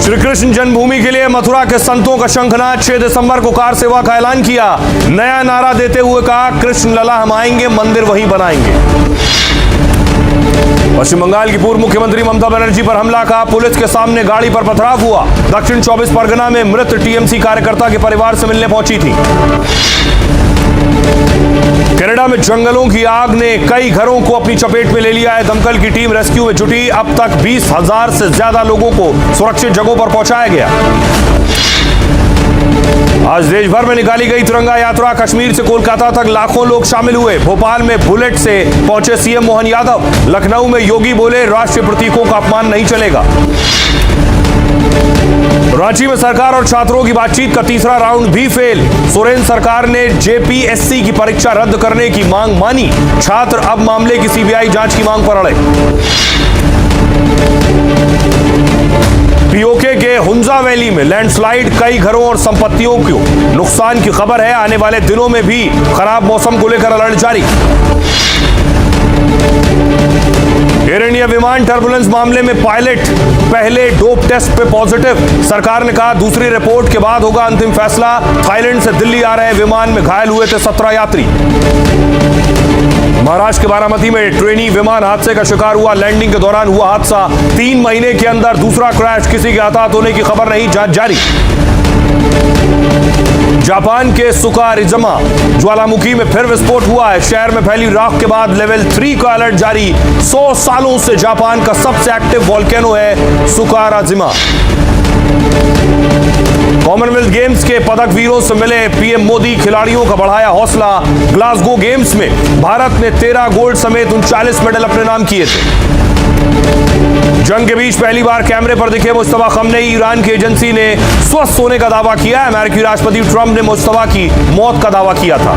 श्री कृष्ण जन्मभूमि के लिए मथुरा के संतों का शंखनाद। 6 दिसंबर को कार सेवा का ऐलान किया। नया नारा देते हुए कहा, कृष्ण लला हम आएंगे, मंदिर वहीं बनाएंगे। पश्चिम बंगाल की पूर्व मुख्यमंत्री ममता बनर्जी पर हमला का, पुलिस के सामने गाड़ी पर पथराव हुआ। दक्षिण 24 परगना में मृत टीएमसी कार्यकर्ता के परिवार से मिलने पहुंची थी। कनाडा में जंगलों की आग ने कई घरों को अपनी चपेट में ले लिया है। दमकल की टीम रेस्क्यू में जुटी। अब तक 20,000 से ज्यादा लोगों को सुरक्षित जगहों पर पहुंचाया गया। आज देश भर में निकाली गई तिरंगा यात्रा। कश्मीर से कोलकाता तक लाखों लोग शामिल हुए। भोपाल में बुलेट से पहुंचे सीएम मोहन यादव। लखनऊ में योगी बोले, राष्ट्रीय प्रतीकों का अपमान नहीं चलेगा। रांची में सरकार और छात्रों की बातचीत का तीसरा राउंड भी फेल। सोरेन सरकार ने जेपीएससी की परीक्षा रद्द करने की मांग मानी। छात्र अब मामले की सीबीआई जांच की मांग पर अड़े। पीओके के हुंजा वैली में लैंडस्लाइड, कई घरों और संपत्तियों को नुकसान की खबर है। आने वाले दिनों में भी खराब मौसम को लेकर अलर्ट जारी। एयर इंडिया विमान टर्बुलेंस मामले में पायलट पहले डोप टेस्ट पे पॉजिटिव। सरकार ने कहा, दूसरी रिपोर्ट के बाद होगा अंतिम फैसला। थाईलैंड से दिल्ली आ रहे विमान में घायल हुए थे 17 यात्री। महाराष्ट्र के बारामती में ट्रेनी विमान हादसे का शिकार हुआ। लैंडिंग के दौरान हुआ हादसा। 3 महीने के अंदर दूसरा क्रैश। किसी के हताहत होने की खबर नहीं, जांच जारी। जापान के सुकारिजमा ज्वालामुखी में फिर विस्फोट हुआ है। शहर में फैली राख के बाद लेवल 3 का अलर्ट जारी। 100 सालों से जापान का सबसे एक्टिव वोल्केनो है सुकाराजिमा। कॉमनवेल्थ गेम्स के पदक वीरों से मिले पीएम मोदी। खिलाड़ियों का बढ़ाया हौसला। ग्लासगो गेम्स में भारत ने 13 गोल्ड समेत 39 मेडल अपने नाम किए थे। जंग के बीच पहली बार कैमरे पर दिखे मुस्तफा खमनेई। ईरान की एजेंसी ने स्वस्थ होने का दावा किया। अमेरिकी राष्ट्रपति ट्रंप ने मुस्तफा की मौत का दावा किया था।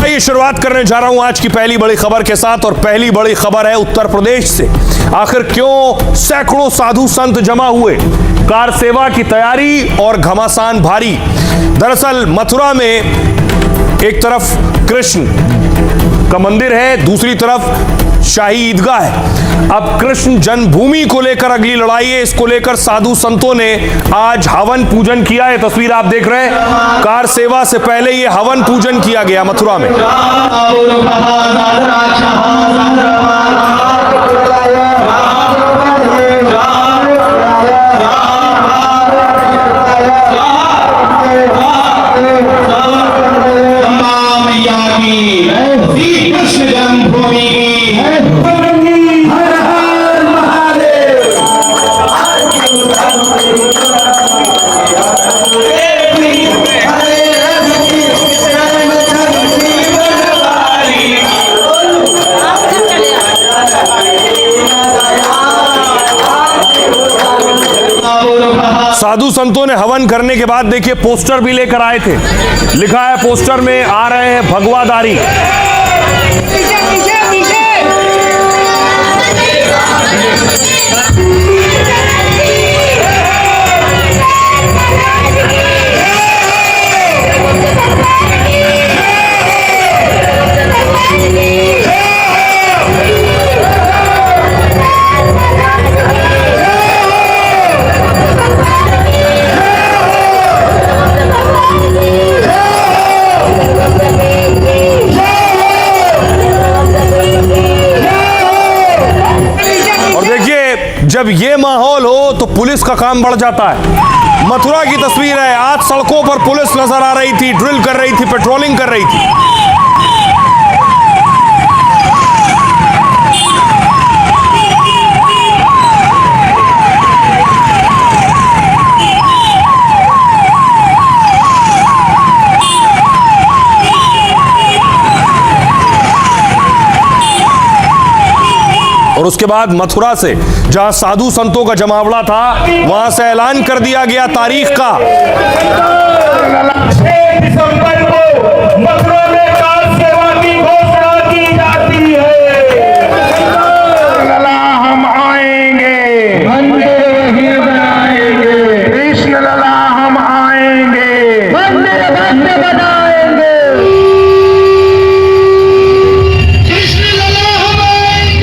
ये शुरुआत करने जा रहा हूं आज की पहली बड़ी खबर के साथ, और पहली बड़ी खबर है उत्तर प्रदेश से। आखिर क्यों सैकड़ों साधु संत जमा हुए? कार सेवा की तैयारी और घमासान भारी। दरअसल मथुरा में एक तरफ कृष्ण का मंदिर है, दूसरी तरफ शाही ईदगाह है। अब कृष्ण जन्मभूमि को लेकर अगली लड़ाई है। इसको लेकर साधु संतों ने आज हवन पूजन किया है। तस्वीर आप देख रहे हैं। कार सेवा से पहले ये हवन पूजन किया गया मथुरा में। साधु संतों ने हवन करने के बाद देखिए पोस्टर भी लेकर आए थे। लिखा है पोस्टर में, आ रहे हैं भगवाधारी। जब ये माहौल हो तो पुलिस का काम बढ़ जाता है। मथुरा की तस्वीर है। आज सड़कों पर पुलिस नजर आ रही थी, ड्रिल कर रही थी, पेट्रोलिंग कर रही थी। और उसके बाद मथुरा से, जहां साधु संतों का जमावड़ा था, वहां से ऐलान कर दिया गया तारीख का। 6 दिसंबर को मथुरा में कार सेवा की घोषणा की जाती है। लला हम आएंगे, मंदिर वहीं बनाएंगे। कृष्ण लला हम आएंगे, मंदिर वहीं बनाएंगे। कृष्ण लला हम आएंगे।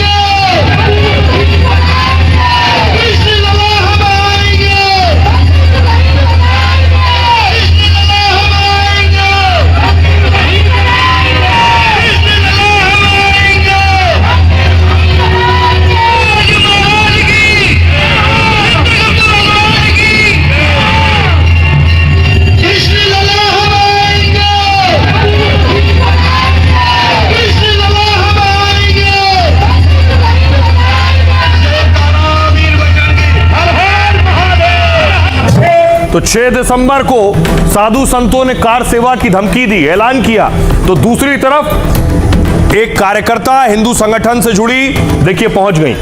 तो 6 दिसंबर को साधु संतों ने कार सेवा की धमकी दी, ऐलान किया। तो दूसरी तरफ एक कार्यकर्ता हिंदू संगठन से जुड़ी, देखिए पहुंच गई,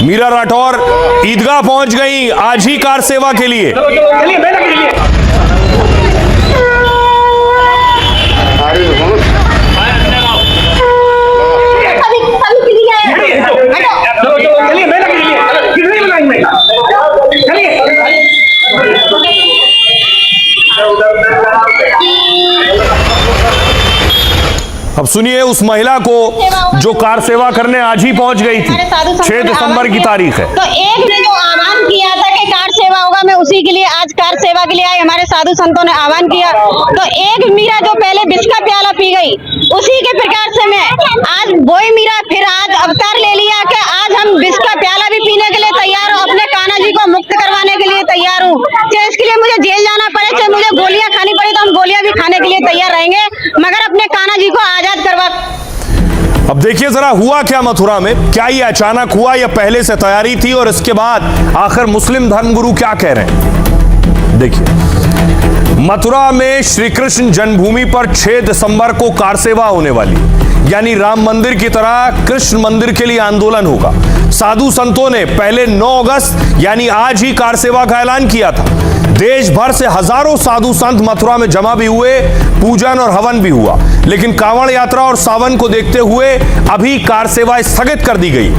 मीरा राठौर ईदगाह पहुंच गई आज ही कार सेवा के लिए। अब सुनिए उस महिला को जो कार सेवा करने आज ही पहुंच गई थी। 6 दिसंबर की तारीख है। तो एक ने जो आह्वान किया था कि कार सेवा होगा, मैं उसी के लिए आज कार सेवा के लिए आई। हमारे साधु संतों ने आह्वान किया, तो एक मीरा जो पहले विष का प्याला पी गई, उसी के प्रकार से मैं आज वही मीरा फिर आज अवतार ले लिया कि आज हम विष का प्याला भी पीने के लिए तैयार हूँ, अपने कान्हा जी को मुक्त करवाने के लिए तैयार हूँ। चाहे इसके लिए मुझे जेल जाना पड़े, चाहे मुझे गोलियां खानी पड़े, तो हम गोलियां भी खाने के लिए तैयार रहेंगे, मगर अपने कान्हा जी को आजाद करवा। अब देखिए जरा हुआ क्या मथुरा में, क्या ये अचानक हुआ या पहले से तैयारी थी, और इसके बाद आखिर मुस्लिम धर्मगुरु क्या कह रहे हैं। देखिए मथुरा में श्री कृष्ण जन्मभूमि पर 6 दिसंबर को कार सेवा होने वाली, यानी राम मंदिर की तरह कृष्ण मंदिर के लिए आंदोलन होगा। साधु संतों ने पहले 9 अगस्त यानी आज ही कार सेवा का ऐलान किया था। देश भर से हजारों साधु संत मथुरा में जमा भी हुए, पूजन और हवन भी हुआ, लेकिन कांवड़ यात्रा और सावन को देखते हुए अभी कार सेवा स्थगित कर दी गई।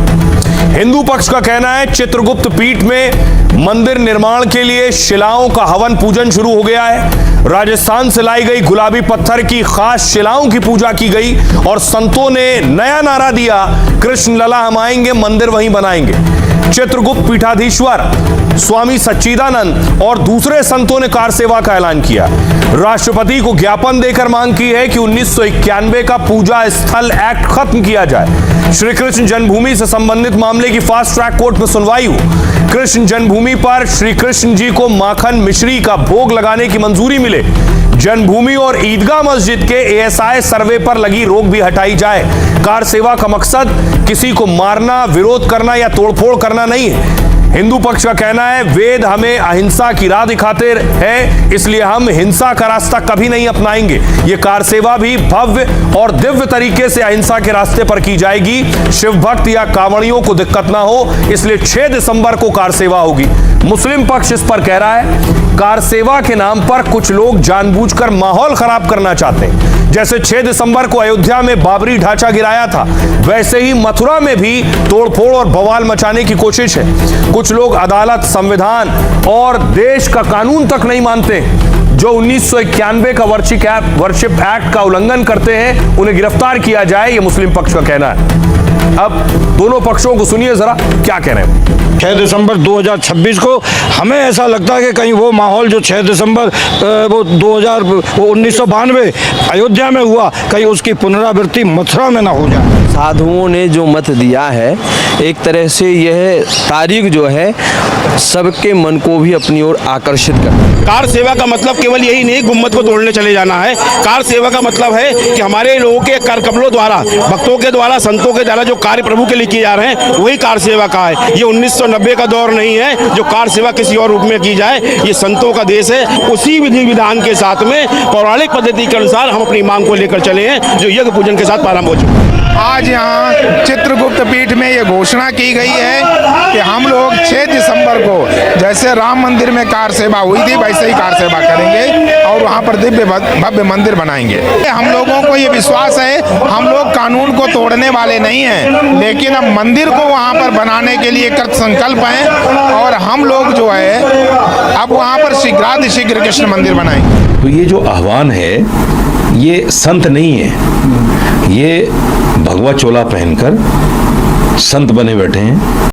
हिंदू पक्ष का कहना है चित्रगुप्त पीठ में मंदिर निर्माण के लिए शिलाओं का हवन पूजन शुरू हो गया है। राजस्थान से लाई गई गुलाबी पत्थर की खास शिलाओं की पूजा की गई और संतों ने नया नारा दिया, कृष्ण लला हम आएंगे, मंदिर वहीं बनाएंगे। चित्रगुप्त पीठाधीश्वर स्वामी सच्चिदानंद और दूसरे संतों ने कार सेवा का ऐलान किया। राष्ट्रपति को ज्ञापन देकर मांग की है कि 1991 का पूजा स्थल एक्ट खत्म किया जाए। श्री कृष्ण जन्मभूमि से संबंधित मामले की फास्ट ट्रैक कोर्ट में सुनवाई हो। कृष्ण जन्मभूमि पर श्री कृष्ण जी को माखन मिश्री का भोग लगाने की मंजूरी मिले। जन्मभूमि और ईदगाह मस्जिद के एएसआई सर्वे पर लगी रोक भी हटाई जाए। कार सेवा का मकसद किसी को मारना, विरोध करना या तोड़फोड़ करना नहीं है। हिंदू पक्ष का कहना है वेद हमें अहिंसा की राह दिखाते हैं, इसलिए हम हिंसा का रास्ता कभी नहीं अपनाएंगे। ये कार सेवा भी भव्य और दिव्य तरीके से अहिंसा के रास्ते पर की जाएगी। शिव भक्त या कांवड़ियों को दिक्कत ना हो, इसलिए 6 दिसंबर को कार सेवा होगी। मुस्लिम पक्ष इस पर कह रहा है कार सेवा के नाम पर कुछ लोग जानबूझकर माहौल खराब करना चाहते हैं। जैसे 6 दिसंबर को अयोध्या में बाबरी ढांचा गिराया था, वैसे ही मथुरा में भी तोड़फोड़ और बवाल मचाने की कोशिश है। कुछ लोग अदालत, संविधान और देश का कानून तक नहीं मानते। जो 1991 का वर्शिप एक्ट का उल्लंघन करते हैं उन्हें गिरफ्तार किया जाए, ये मुस्लिम पक्ष का कहना है। अब दोनों पक्षों को सुनिए जरा क्या कह रहे हैं। 6 दिसंबर 2026 को हमें ऐसा लगता है कि कहीं वो माहौल जो 6 दिसंबर वो 1992 अयोध्या में हुआ, कहीं उसकी पुनरावृत्ति मथुरा में ना हो जाए। साधुओं ने जो मत दिया है, एक तरह से यह तारीख जो है सबके मन को भी अपनी ओर आकर्षित कर। कार सेवा का मतलब केवल यही नहीं गुम्मत को तोड़ने चले जाना है। कार सेवा का मतलब है कि हमारे लोगों के कर कमलों द्वारा, भक्तों के द्वारा, संतों के द्वारा जो कार्य प्रभु के लिए किए जा रहे हैं वही कार सेवा का है। ये 1990 का दौर नहीं है जो कार सेवा किसी और रूप में की जाए। ये संतों का देश है। उसी विधि विधान के साथ में पौराणिक पद्धति के अनुसार हम अपनी मांग को लेकर चले हैं जो यज्ञ पूजन के साथ प्रारंभ हो चुका है। आज यहाँ चित्रगुप्त पीठ में ये घोषणा की गई है कि हम लोग 6 दिसंबर को जैसे राम मंदिर में कार सेवा हुई थी वैसे ही कार सेवा करेंगे और वहाँ पर दिव्य भव्य मंदिर बनाएंगे। हम लोगों को ये विश्वास है, हम लोग कानून को तोड़ने वाले नहीं हैं, लेकिन अब मंदिर को वहाँ पर बनाने के लिए कृत संकल्प हैं और हम लोग जो है अब वहाँ पर शीघ्रातिशीघ्र कृष्ण मंदिर बनाएंगे। तो ये जो आह्वान है ये संत नहीं है, ये भगवा चोला पहनकर संत बने बैठे हैं।